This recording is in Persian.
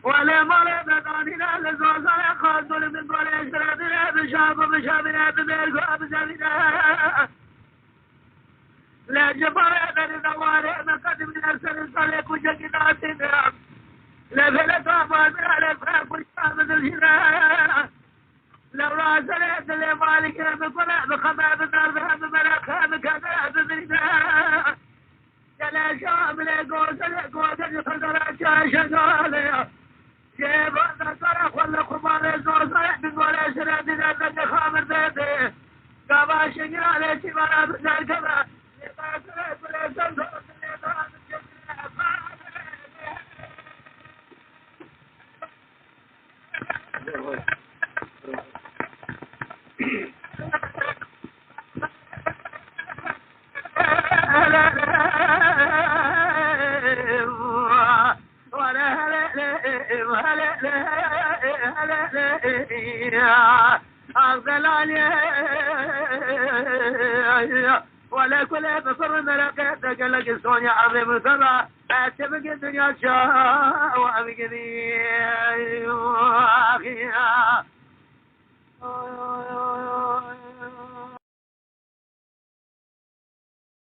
ولا مرة بدانينا لزوجنا خاصون من قول إشرابنا بشابنا بمرقوا بزمنا لا جبارة لنواري مقدم لنرسل الصليق وشكناتنا لا فلتا فاضنا لفاق وشام ذلنا لو راسلت لمالك بقنا بخباب النار بملاكها بكذا بذلنا جلا شام لقوة خضرات شاشة كيف نصرخ ولا خمار الزور صرح بنقول اشرادنا لك خامر بيته قابا شكرا على شمانا بزار كذا لما سرح ولا سنصر ولا كل بصر ملكتك لك الصوني عظيم السماء أتبقى الدنيا شاء وأبقني